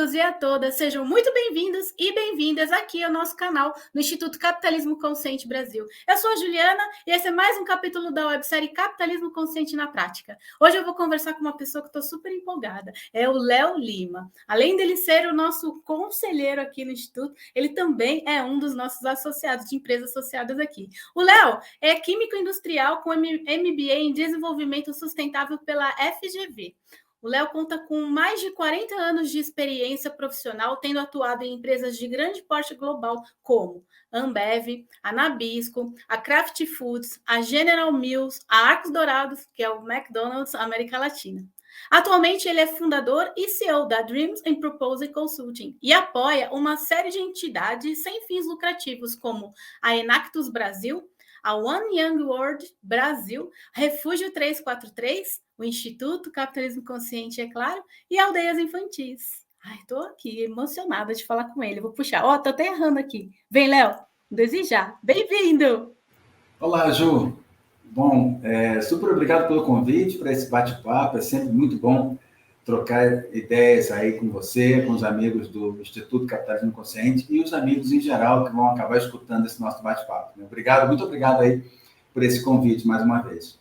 todos e a todas, sejam muito bem-vindos e bem-vindas aqui ao nosso canal no Instituto Capitalismo Consciente Brasil. Eu sou a Juliana e esse é mais um capítulo da websérie Capitalismo Consciente na Prática. Hoje eu vou conversar com uma pessoa que estou super empolgada, é o Léo Lima. Além dele ser o nosso conselheiro aqui no Instituto, ele também é um dos nossos associados de empresas associadas aqui. O Léo é químico industrial com MBA em Desenvolvimento Sustentável pela FGV. O Léo conta com mais de 40 anos de experiência profissional, tendo atuado em empresas de grande porte global, como a Ambev, a Nabisco, a Kraft Foods, a General Mills, a Arcos Dourados, que é o McDonald's América Latina. Atualmente, ele é fundador e CEO da Dreams and Proposal Consulting e apoia uma série de entidades sem fins lucrativos, como a Enactus Brasil, a One Young World Brasil, Refúgio 343, o Instituto Capitalismo Consciente, é claro, e Aldeias Infantis. Ai, estou aqui emocionada de falar com ele. Vou puxar. Ó, tô até errando aqui. Vem, Léo, desejar. Bem-vindo! Olá, Ju. Bom, super obrigado pelo convite para esse bate-papo. É sempre muito bom trocar ideias aí com você, com os amigos do Instituto Capitalismo Consciente e os amigos em geral que vão acabar escutando esse nosso bate-papo. Obrigado, muito obrigado aí por esse convite mais uma vez.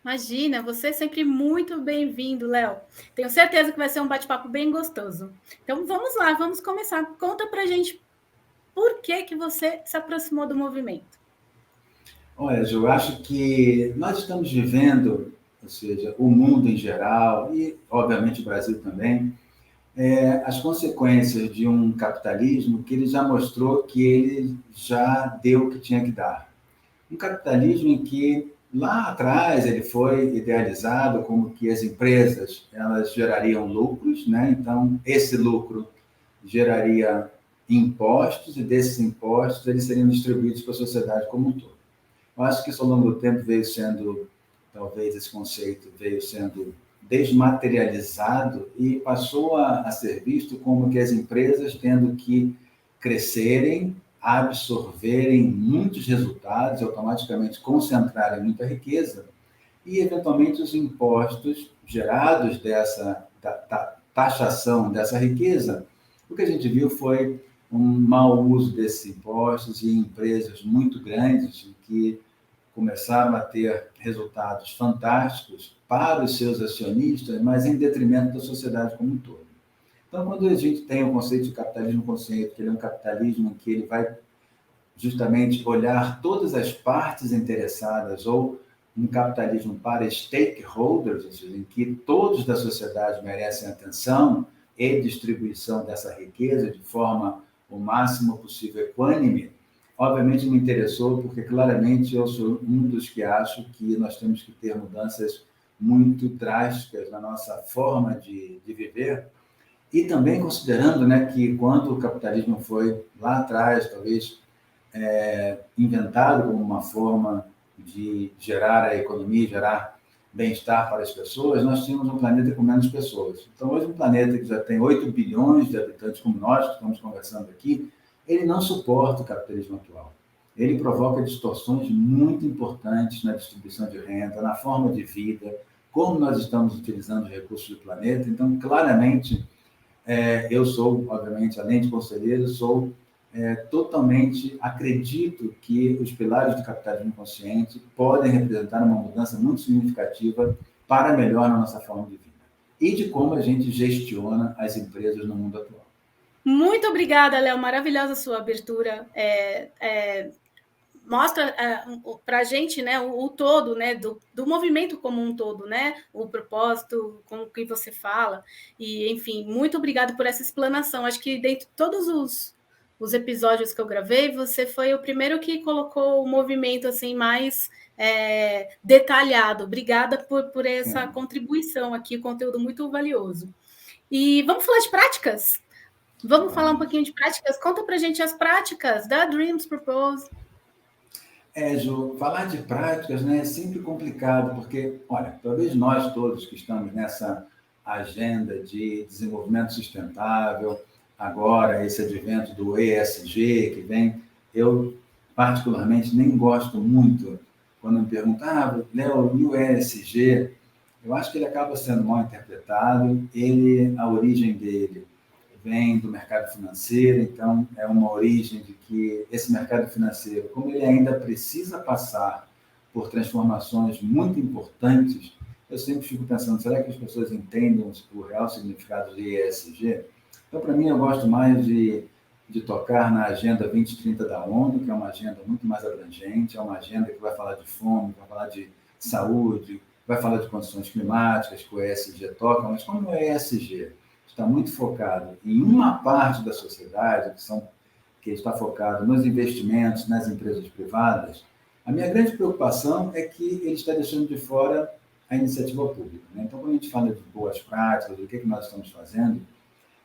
Imagina, você é sempre muito bem-vindo, Léo. Tenho certeza que vai ser um bate-papo bem gostoso. Então, vamos lá, vamos começar. Conta pra gente por que você se aproximou do movimento. Olha, Ju, eu acho que nós estamos vivendo, ou seja, o mundo em geral e, obviamente, o Brasil também, as consequências de um capitalismo que ele já mostrou que ele já deu o que tinha que dar. Um capitalismo em que, lá atrás, ele foi idealizado como que as empresas elas gerariam lucros, né? Então, esse lucro geraria impostos e desses impostos eles seriam distribuídos para a sociedade como um todo. Eu acho que isso, ao longo do tempo, veio sendo, talvez esse conceito veio sendo desmaterializado e passou a ser visto como que as empresas tendo que crescerem, absorverem muitos resultados, automaticamente concentrarem muita riqueza e, eventualmente, os impostos gerados dessa taxação dessa riqueza, o que a gente viu foi um mau uso desses impostos e empresas muito grandes que começaram a ter resultados fantásticos para os seus acionistas, mas em detrimento da sociedade como um todo. Então, quando a gente tem o conceito de capitalismo consciente, que ele é um capitalismo em que ele vai justamente olhar todas as partes interessadas, ou um capitalismo para stakeholders, ou seja, em que todos da sociedade merecem atenção e distribuição dessa riqueza de forma o máximo possível equânime, obviamente me interessou, porque claramente eu sou um dos que acho que nós temos que ter mudanças muito drásticas na nossa forma de viver, e também considerando, né, que quando o capitalismo foi lá atrás, talvez, inventado como uma forma de gerar a economia, gerar bem-estar para as pessoas, nós tínhamos um planeta com menos pessoas. Então, hoje, um planeta que já tem 8 bilhões de habitantes como nós, que estamos conversando aqui, ele não suporta o capitalismo atual. Ele provoca distorções muito importantes na distribuição de renda, na forma de vida, como nós estamos utilizando os recursos do planeta. Então, claramente, eu sou, obviamente, além de conselheiro, sou totalmente, acredito que os pilares do capitalismo consciente podem representar uma mudança muito significativa para melhor na nossa forma de vida e de como a gente gestiona as empresas no mundo atual. Muito obrigada, Léo. Maravilhosa a sua abertura. Mostra para a gente, né, o todo, né, do movimento como um todo, né, o propósito com o que você fala. E, enfim, muito obrigada por essa explanação. Acho que dentre todos os episódios que eu gravei, você foi o primeiro que colocou o movimento assim mais detalhado. Obrigada por essa contribuição aqui, conteúdo muito valioso. E vamos falar de práticas? Vamos falar um pouquinho de práticas? Conta para a gente as práticas da Dreams Propose. Ju, falar de práticas, né, é sempre complicado, porque, olha, talvez nós todos que estamos nessa agenda de desenvolvimento sustentável, agora esse advento do ESG que vem, eu particularmente nem gosto muito quando me perguntam, Léo, e o ESG? Eu acho que ele acaba sendo mal interpretado, a origem dele vem do mercado financeiro, então é uma origem de que esse mercado financeiro, como ele ainda precisa passar por transformações muito importantes, eu sempre fico pensando, será que as pessoas entendem o real significado de ESG? Então, para mim, eu gosto mais de tocar na Agenda 2030 da ONU, que é uma agenda muito mais abrangente, é uma agenda que vai falar de fome, vai falar de saúde, vai falar de condições climáticas, que o ESG toca, mas como o ESG está muito focado em uma parte da sociedade, que está focado nos investimentos, nas empresas privadas, a minha grande preocupação é que ele está deixando de fora a iniciativa pública. Né? Então, quando a gente fala de boas práticas, do que nós estamos fazendo,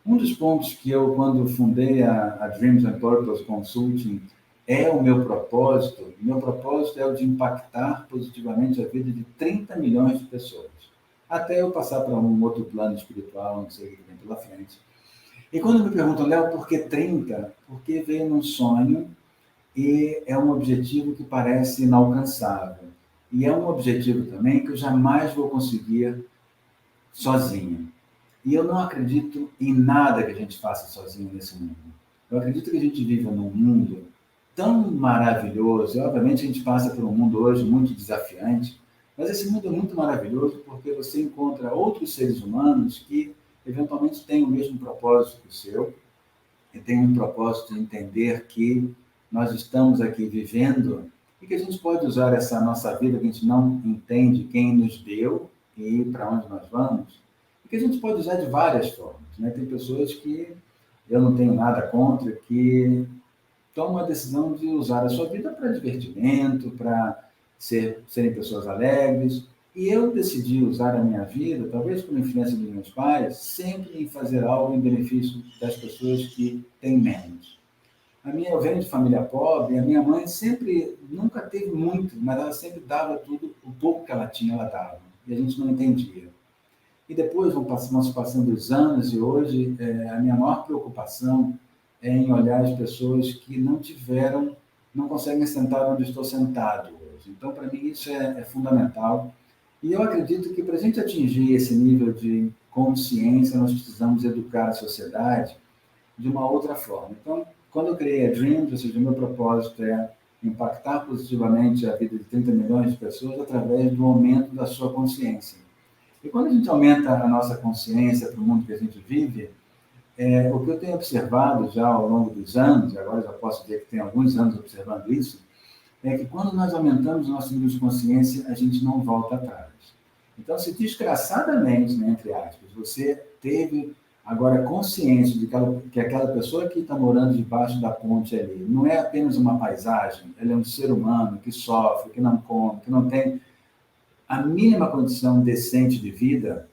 um dos pontos que eu, quando fundei a Dreams and Purpose Consulting, é o meu propósito é o de impactar positivamente a vida de 30 milhões de pessoas, até eu passar para um outro plano espiritual, não sei o que vem pela frente. E quando me perguntam, Léo, por que 30? Porque veio num sonho e é um objetivo que parece inalcançável. E é um objetivo também que eu jamais vou conseguir sozinho. E eu não acredito em nada que a gente faça sozinho nesse mundo. Eu acredito que a gente vive num mundo tão maravilhoso, e obviamente a gente passa por um mundo hoje muito desafiante, mas esse mundo é muito maravilhoso porque você encontra outros seres humanos que eventualmente têm o mesmo propósito que o seu, e têm um propósito de entender que nós estamos aqui vivendo e que a gente pode usar essa nossa vida que a gente não entende quem nos deu e para onde nós vamos, e que a gente pode usar de várias formas. Né? Tem pessoas que eu não tenho nada contra, que tomam a decisão de usar a sua vida para divertimento, para serem pessoas alegres. E eu decidi usar a minha vida, talvez por influência dos meus pais, sempre em fazer algo em benefício das pessoas que têm menos. Eu venho de família pobre, a minha mãe sempre, nunca teve muito, mas ela sempre dava tudo, o pouco que ela tinha, ela dava. E a gente não entendia. E depois vão se passando os anos e hoje a minha maior preocupação é em olhar as pessoas que não conseguem sentar onde estou sentado hoje. Então, para mim, isso é fundamental. E eu acredito que para a gente atingir esse nível de consciência, nós precisamos educar a sociedade de uma outra forma. Então, quando eu criei a Dreams, ou seja, o meu propósito é impactar positivamente a vida de 30 milhões de pessoas através do aumento da sua consciência. E quando a gente aumenta a nossa consciência para o mundo que a gente vive, o que eu tenho observado já ao longo dos anos, e agora já posso dizer que tenho alguns anos observando isso, é que quando nós aumentamos o nosso nível de consciência, a gente não volta atrás. Então, se desgraçadamente, né, entre aspas, você teve agora consciência de que aquela pessoa que está morando debaixo da ponte ali não é apenas uma paisagem, ele é um ser humano que sofre, que não come, que não tem a mínima condição decente de vida,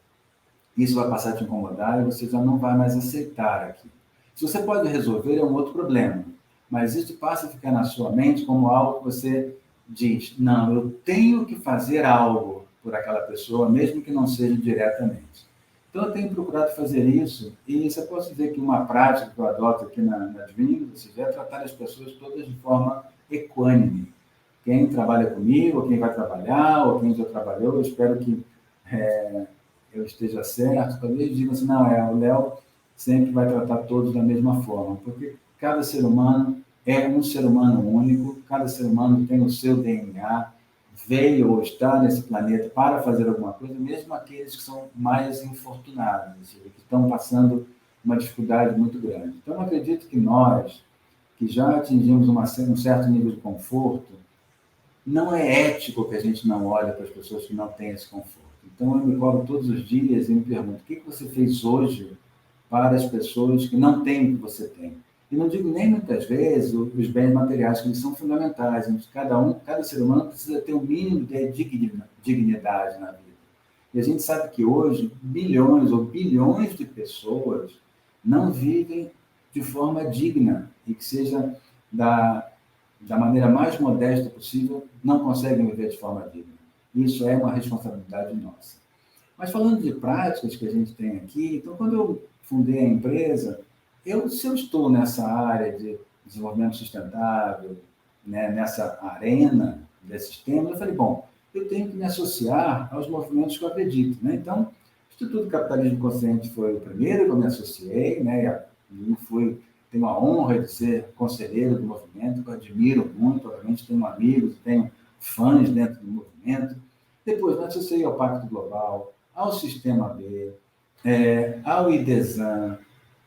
isso vai passar a te incomodar e você já não vai mais aceitar aquilo. Se você pode resolver, é um outro problema, mas isso passa a ficar na sua mente como algo que você diz, não, eu tenho que fazer algo por aquela pessoa, mesmo que não seja diretamente. Então, eu tenho procurado fazer isso, e você pode dizer que uma prática que eu adoto aqui na Dreams, é tratar as pessoas todas de forma equânime. Quem trabalha comigo, ou quem vai trabalhar, ou quem já trabalhou, eu espero que eu esteja certo. Talvez diga assim, não, o Léo sempre vai tratar todos da mesma forma, porque cada ser humano é um ser humano único, cada ser humano tem o seu DNA, veio ou está nesse planeta para fazer alguma coisa, mesmo aqueles que são mais infortunados, que estão passando uma dificuldade muito grande. Então, eu acredito que nós, que já atingimos um certo nível de conforto, não é ético que a gente não olhe para as pessoas que não têm esse conforto. Então, eu me cobro todos os dias e me pergunto, o que você fez hoje para as pessoas que não têm o que você tem? E não digo nem muitas vezes os bens materiais, que eles são fundamentais. Cada ser humano precisa ter um mínimo de dignidade na vida. E a gente sabe que hoje milhões ou bilhões de pessoas não vivem de forma digna e que seja da maneira mais modesta possível, não conseguem viver de forma digna. Isso é uma responsabilidade nossa. Mas falando de práticas que a gente tem aqui, então quando eu fundei a empresa, se eu estou nessa área de desenvolvimento sustentável, né, nessa arena desses temas, eu falei, bom, eu tenho que me associar aos movimentos que eu acredito. Né? Então, o Instituto Capitalismo Consciente foi o primeiro que eu me associei, né, Tenho a honra de ser conselheiro do movimento, que eu admiro muito, obviamente tenho amigos, tenho fãs dentro do movimento. Depois, me associei ao Pacto Global, ao Sistema B, ao IDESAN,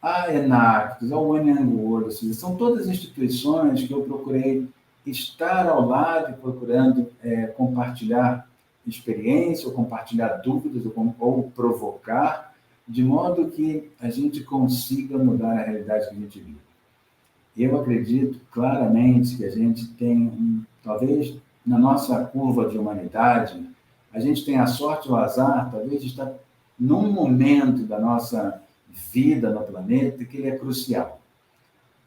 à Enactus, ao World, ou seja, são todas instituições que eu procurei estar ao lado e procurando compartilhar experiência, ou compartilhar dúvidas, ou provocar, de modo que a gente consiga mudar a realidade que a gente vive. Eu acredito claramente que a gente tem, talvez na nossa curva de humanidade, a gente tem a sorte ou o azar, talvez, de estar num momento da nossa vida no planeta que ele é crucial.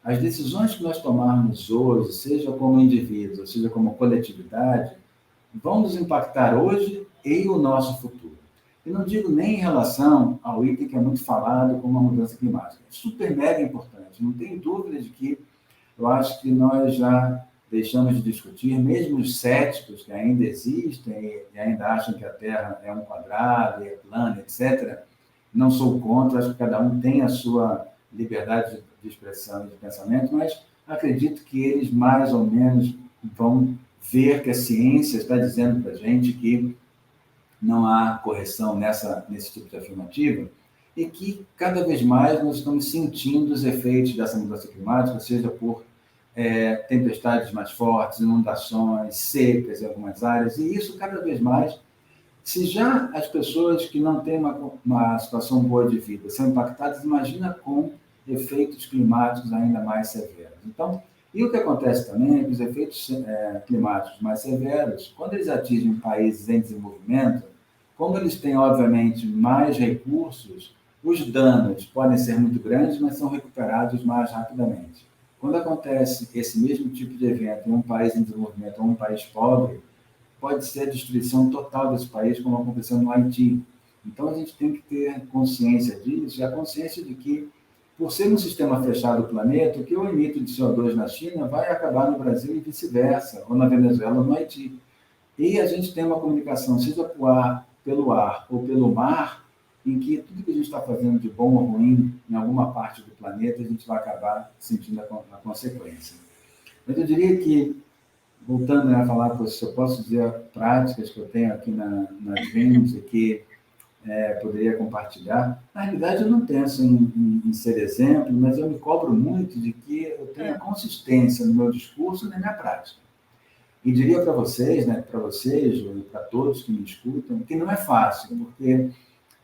As decisões que nós tomarmos hoje, seja como indivíduos, seja como coletividade, vão nos impactar hoje e o nosso futuro. Eu não digo nem em relação ao item que é muito falado, como a mudança climática. É super mega importante. Não tenho dúvida de que eu acho que nós já deixamos de discutir, mesmo os céticos que ainda existem e ainda acham que a Terra é um quadrado, é plana, etc. Não sou contra, acho que cada um tem a sua liberdade de expressão e de pensamento, mas acredito que eles mais ou menos vão ver que a ciência está dizendo para a gente que não há correção nesse tipo de afirmativa e que cada vez mais nós estamos sentindo os efeitos dessa mudança climática, seja por tempestades mais fortes, inundações, secas em algumas áreas, e isso cada vez mais, se já as pessoas que não têm uma situação boa de vida são impactadas, imagina com efeitos climáticos ainda mais severos. Então, e o que acontece também é que os efeitos climáticos mais severos, quando eles atingem países em desenvolvimento, como eles têm, obviamente, mais recursos, os danos podem ser muito grandes, mas são recuperados mais rapidamente. Quando acontece esse mesmo tipo de evento em um país em desenvolvimento ou um país pobre, pode ser a destruição total desse país, como aconteceu no Haiti. Então, a gente tem que ter consciência disso, e a consciência de que, por ser um sistema fechado do planeta, o que eu emito de CO2 na China vai acabar no Brasil e vice-versa, ou na Venezuela ou no Haiti. E a gente tem uma comunicação, seja pelo ar ou pelo mar, em que tudo que a gente está fazendo de bom ou ruim em alguma parte do planeta, a gente vai acabar sentindo a consequência. Mas eu diria que, voltando a falar, se eu posso dizer práticas que eu tenho aqui na Dreams e que poderia compartilhar, na realidade eu não penso em ser exemplo, mas eu me cobro muito de que eu tenha consistência no meu discurso e na minha prática. E diria para vocês, para vocês, ou para todos que me escutam, que não é fácil, porque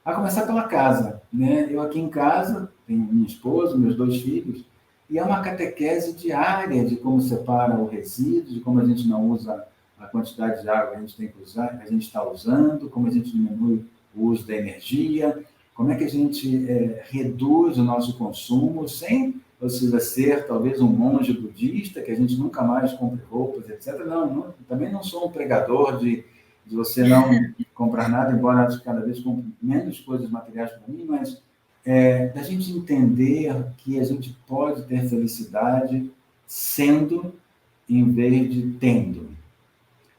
a começar pela casa, Eu aqui em casa tenho minha esposa, meus 2 filhos, e é uma catequese diária de como separa o resíduo, de como a gente não usa a quantidade de água que a gente tem que usar, que a gente está usando, como a gente diminui o uso da energia, como é que a gente reduz o nosso consumo sem, ou seja, ser talvez um monge budista, que a gente nunca mais compre roupas, etc. Também não sou um pregador de você não comprar nada, embora acho que cada vez compre menos coisas materiais para mim, mas da gente entender que a gente pode ter felicidade sendo em vez de tendo.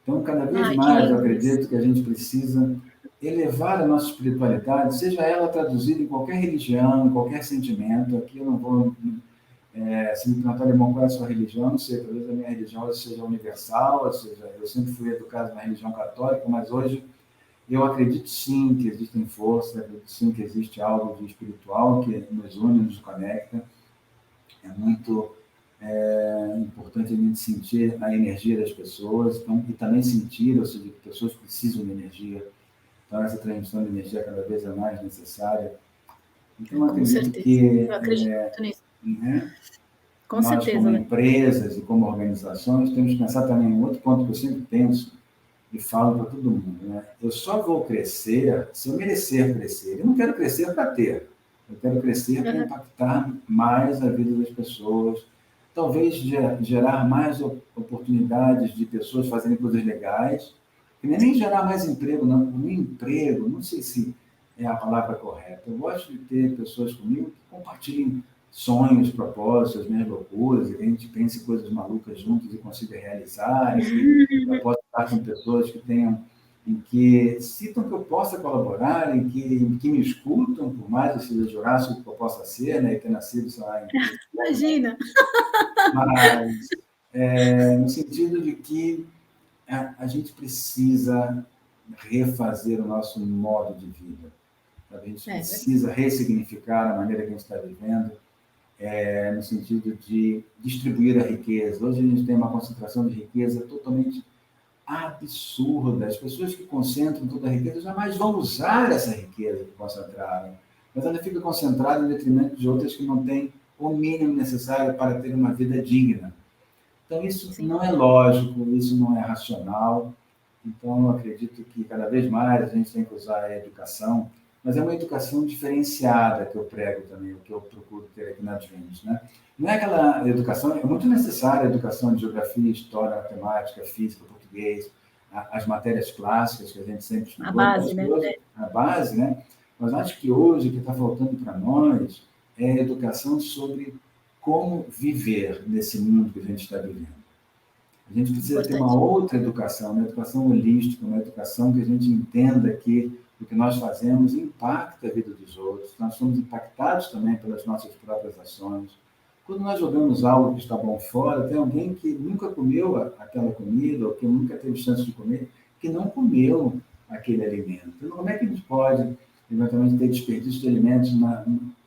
Então, cada vez mais eu acredito que a gente precisa elevar a nossa espiritualidade, seja ela traduzida em qualquer religião, em qualquer sentimento. Aqui eu não vou... se me perguntar, irmão, qual é a sua religião? Eu não sei, talvez a minha religião seja universal, ou seja, eu sempre fui educado na religião católica, mas hoje eu acredito sim que existem forças, acredito sim que existe algo de espiritual que nos une, nos conecta. É muito importante a gente sentir a energia das pessoas, então, e também sentir, ou seja, que pessoas precisam de energia. Então, essa transmissão de energia cada vez é mais necessária. Então, eu acredito que eu acredito nisso. Com nós, certeza, como empresas e como organizações, temos que pensar também em outro ponto que eu sempre penso e falo para todo mundo. Eu só vou crescer se eu merecer crescer. Eu não quero crescer para ter. Eu quero crescer para impactar mais a vida das pessoas, talvez gerar mais oportunidades de pessoas fazerem coisas legais, que nem gerar mais emprego, não. O emprego, não sei se é a palavra correta. Eu gosto de ter pessoas comigo que compartilhem sonhos, propósitos, as minhas loucuras, e que a gente pense em coisas malucas juntos e consiga realizar, e que eu possa estar com pessoas que tenham em que sintam que eu possa colaborar, em que me escutam, por mais eu seja jurássico que eu possa ser, né, e ter nascido, sei lá, Imagina. mas no sentido de que a gente precisa refazer o nosso modo de vida. A gente precisa ressignificar a maneira que a gente está vivendo, no sentido de distribuir a riqueza. Hoje a gente tem uma concentração de riqueza totalmente absurda. As pessoas que concentram toda a riqueza jamais vão usar essa riqueza que concentraram, mas ela fica concentrada em detrimento de outras que não têm o mínimo necessário para ter uma vida digna. Então, isso não é lógico, isso não é racional. Então, eu acredito que cada vez mais a gente tem que usar a educação, mas é uma educação diferenciada que eu prego também, o que eu procuro ter aqui na Advent, né? Não é aquela educação, é muito necessária a educação de geografia, história, matemática, física, português, as matérias clássicas que a gente sempre estudou. A base, né? Hoje, a base, né? Mas acho que hoje o que está faltando para nós é a educação sobre como viver nesse mundo que a gente está vivendo. A gente precisa ter uma outra educação, uma educação holística, uma educação que a gente entenda que o que nós fazemos impacta a vida dos outros, nós somos impactados também pelas nossas próprias ações. Quando nós jogamos algo que está bom fora, tem alguém que nunca comeu aquela comida, ou que nunca teve chance de comer, que não comeu aquele alimento. Então, como é que a gente pode, eventualmente, ter desperdício de alimentos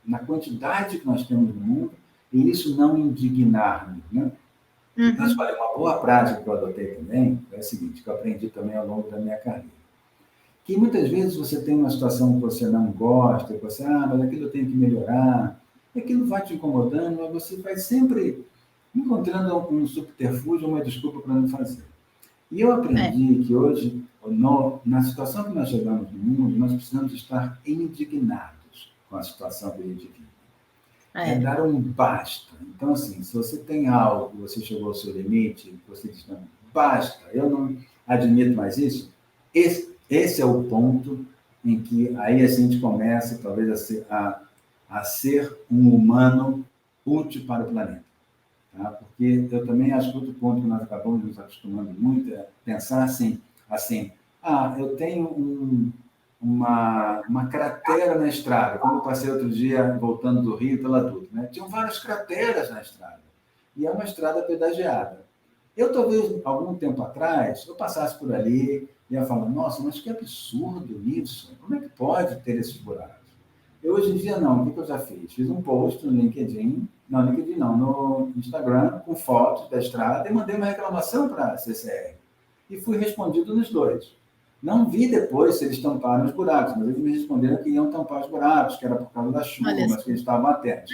na quantidade que nós temos no mundo, e isso não indignar-nos, né? Mas, olha, uma boa prática que eu adotei também é a seguinte, que eu aprendi também ao longo da minha carreira. Que muitas vezes você tem uma situação que você não gosta, que você, mas aquilo eu tenho que melhorar, aquilo vai te incomodando, mas você vai sempre encontrando um subterfúgio, uma desculpa para não fazer. E eu aprendi que hoje, na situação que nós chegamos no mundo, nós precisamos estar indignados com a situação que a gente vive. É dar um basta. Então, assim, se você tem algo, você chegou ao seu limite, você diz, não, basta, eu não admito mais isso, esse é o ponto em que aí a gente começa, talvez, a ser um humano útil para o planeta. Tá? Porque eu também acho que outro ponto que nós acabamos nos acostumando muito é pensar assim, eu tenho uma cratera na estrada, como eu passei outro dia voltando do Rio pela Dutra, né? Tinham várias crateras na estrada, e é uma estrada pedagiada. Eu, talvez, algum tempo atrás, eu passasse por ali e ia falar, nossa, mas que absurdo isso, como é que pode ter esses buracos? Eu, hoje em dia, não, o que eu já fiz? Fiz um post no LinkedIn no Instagram, com fotos da estrada, e mandei uma reclamação para a CCR, e fui respondido nos dois. Não vi depois se eles tamparam os buracos, mas eles me responderam que iam tampar os buracos, que era por causa da chuva, mas que eles estavam atentos.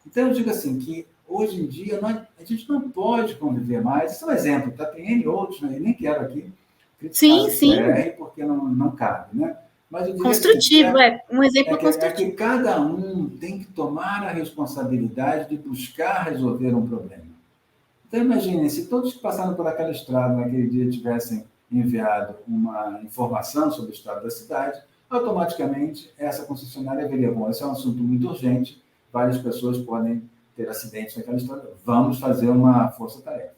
Então, eu digo assim, que hoje em dia a gente não pode conviver mais. Esse é um exemplo, tá? Tem N outros, né? Eu nem quero aqui criticar a CCR, porque não cabe, né? Mas eu diria construtivo, um exemplo construtivo. É que cada um tem que tomar a responsabilidade de buscar resolver um problema. Então, imaginem, se todos que passaram por aquela estrada naquele dia tivessem enviado uma informação sobre o estado da cidade, automaticamente essa concessionária veria, bom, esse é um assunto muito urgente, várias pessoas podem ter acidentes naquela estrada, vamos fazer uma força-tarefa.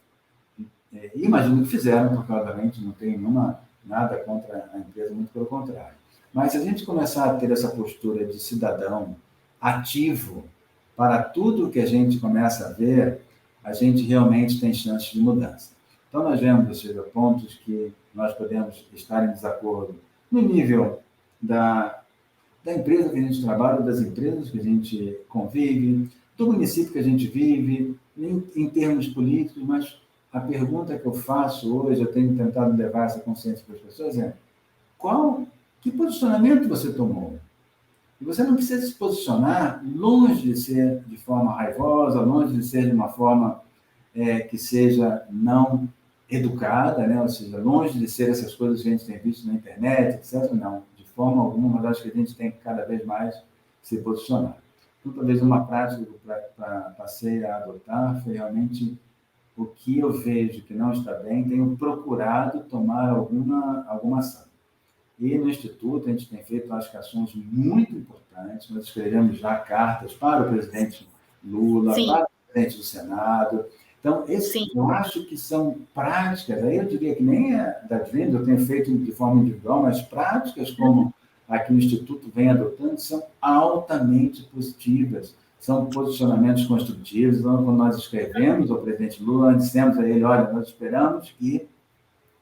Imagino que fizeram, porque, obviamente, não tem nada contra a empresa, muito pelo contrário. Mas se a gente começar a ter essa postura de cidadão ativo para tudo que a gente começa a ver, a gente realmente tem chances de mudança. Então, nós vemos, ou seja, pontos que nós podemos estar em desacordo no nível da empresa que a gente trabalha, das empresas que a gente convive, do município que a gente vive, em termos políticos, mas a pergunta que eu faço hoje, eu tenho tentado levar essa consciência para as pessoas, é que posicionamento você tomou? E você não precisa se posicionar longe de ser de forma raivosa, longe de ser de uma forma que seja não educada, né? Ou seja, longe de ser essas coisas que a gente tem visto na internet, etc. Não, de forma alguma, mas acho que a gente tem que cada vez mais se posicionar. Então, talvez uma prática que eu passei a adotar foi realmente o que eu vejo que não está bem, tenho procurado tomar alguma ação. E no Instituto a gente tem feito, acho que, ações muito importantes. Nós escrevemos já cartas para o presidente Lula, para o presidente do Senado, Então, eu acho que são práticas, aí eu diria que nem da Dreams, eu tenho feito de forma individual, mas práticas como aqui o Instituto vem adotando são altamente positivas, são posicionamentos construtivos. Então, quando nós escrevemos ao presidente Lula, nós dissemos a ele, olha, nós esperamos que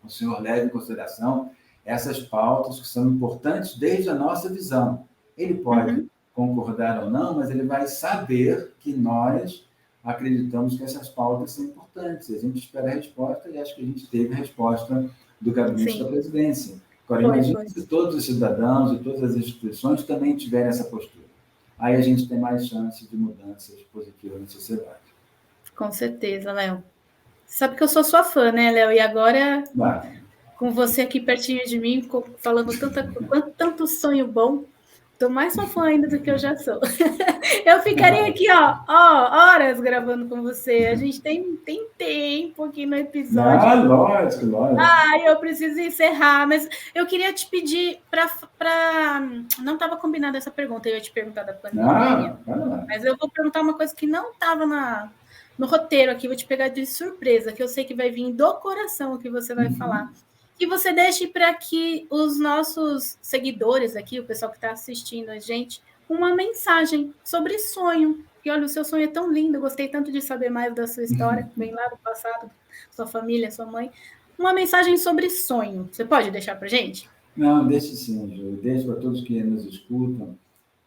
o senhor leve em consideração essas pautas que são importantes desde a nossa visão. Ele pode concordar ou não, mas ele vai saber que nós acreditamos que essas pautas são importantes. A gente espera a resposta e acho que a gente teve a resposta do gabinete da presidência. Agora, imagine se todos os cidadãos e todas as instituições também tiverem essa postura. Aí a gente tem mais chance de mudanças positivas na sociedade. Com certeza, Léo. Sabe que eu sou sua fã, né, Léo? E agora, com você aqui pertinho de mim, falando tanto sonho bom, estou mais sua fã ainda do que eu já sou. Eu ficaria aqui, horas gravando com você. A gente tem tempo aqui no episódio. Lógico. Eu preciso encerrar, mas eu queria te pedir para... Não estava combinada essa pergunta, eu ia te perguntar da pandemia, mas eu vou perguntar uma coisa que não estava no roteiro aqui, vou te pegar de surpresa, que eu sei que vai vir do coração o que você vai falar. Que você deixe para que os nossos seguidores aqui, o pessoal que está assistindo a gente, uma mensagem sobre sonho. E olha, o seu sonho é tão lindo, eu gostei tanto de saber mais da sua história, bem lá do passado, sua família, sua mãe. Uma mensagem sobre sonho. Você pode deixar para a gente? Não, deixe sim, Júlio. Deixe para todos que nos escutam.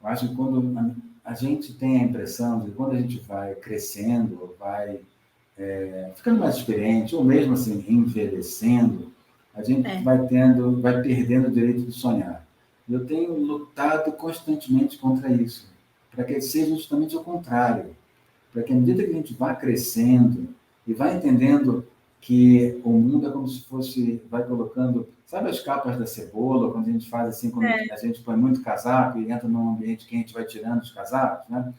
Eu acho que quando a gente tem a impressão de que quando a gente vai crescendo, vai ficando mais experiente, ou mesmo assim, envelhecendo, a gente vai perdendo o direito de sonhar. Eu tenho lutado constantemente contra isso, para que seja justamente o contrário, para que à medida que a gente vá crescendo e vai entendendo que o mundo é como se fosse, vai colocando, sabe as capas da cebola, quando a gente faz assim, quando a gente põe muito casaco e entra num ambiente quente, vai tirando os casacos, né?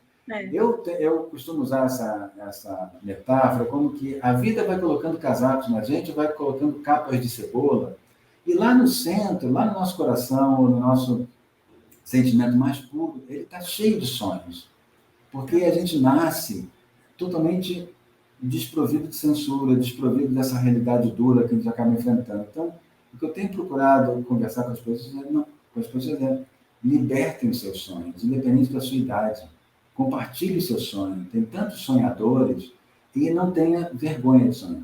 Eu costumo usar essa metáfora como que a vida vai colocando casacos na gente, vai colocando capas de cebola, e lá no centro, lá no nosso coração, no nosso sentimento mais puro, ele está cheio de sonhos. Porque a gente nasce totalmente desprovido de censura, desprovido dessa realidade dura que a gente acaba enfrentando. Então, o que eu tenho procurado conversar com as pessoas é libertem os seus sonhos, independente da sua idade. Compartilhe o seu sonho. Tem tantos sonhadores e não tenha vergonha de sonhar.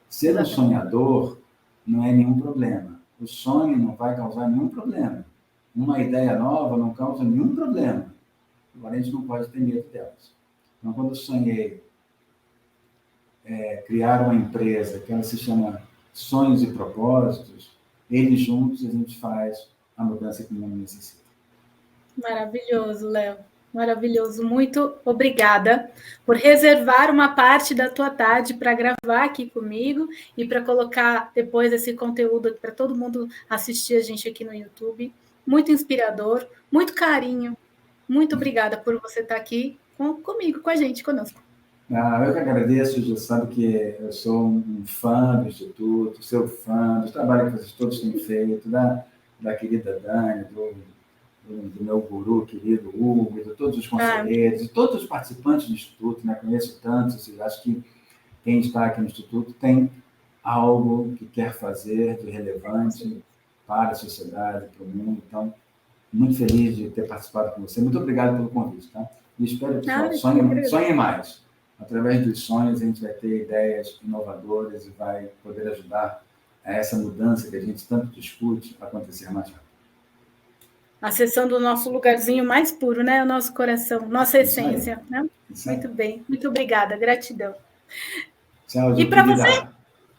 Ser um sonhador não é nenhum problema. O sonho não vai causar nenhum problema. Uma ideia nova não causa nenhum problema. Agora, a gente não pode ter medo delas. Então, quando eu sonhei criar uma empresa que ela se chama Sonhos e Propósitos, eles juntos a gente faz a mudança que o mundo necessita. Maravilhoso, Léo. Maravilhoso. Muito obrigada por reservar uma parte da tua tarde para gravar aqui comigo e para colocar depois esse conteúdo para todo mundo assistir a gente aqui no YouTube. Muito inspirador, muito carinho. Muito obrigada por você estar aqui comigo, com a gente, conosco. Eu que agradeço, Ju, sabe que eu sou um fã do Instituto, seu fã do trabalho que vocês todos têm feito, da querida Dani, do meu guru querido Hugo, de todos os conselheiros, de todos os participantes do Instituto, né? Conheço tantos, ou seja, acho que quem está aqui no Instituto tem algo que quer fazer de relevante para a sociedade, para o mundo. Então, muito feliz de ter participado com você. Muito obrigado pelo convite, tá? E espero que o pessoal sonhe mais. Através dos sonhos, a gente vai ter ideias inovadoras e vai poder ajudar a essa mudança que a gente tanto discute acontecer mais rápido. Acessando o nosso lugarzinho mais puro, né? O nosso coração, nossa essência, né? Muito bem. Muito obrigada. Gratidão. Tchau, e para você,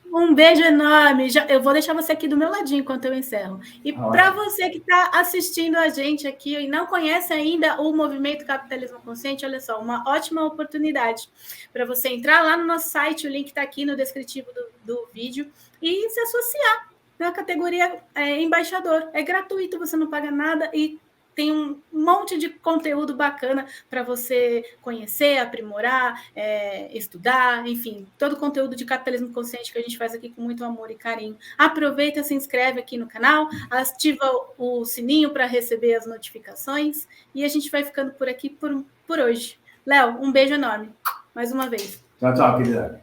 um beijo enorme. Eu vou deixar você aqui do meu ladinho enquanto eu encerro. E para você que está assistindo a gente aqui e não conhece ainda o Movimento Capitalismo Consciente, olha só, uma ótima oportunidade para você entrar lá no nosso site, o link está aqui no descritivo do vídeo, e se associar na categoria embaixador. É gratuito, você não paga nada e tem um monte de conteúdo bacana para você conhecer, aprimorar, estudar, enfim, todo o conteúdo de capitalismo consciente que a gente faz aqui com muito amor e carinho. Aproveita, se inscreve aqui no canal, ativa o sininho para receber as notificações e a gente vai ficando por aqui por hoje. Léo, um beijo enorme, mais uma vez. Tchau, querida.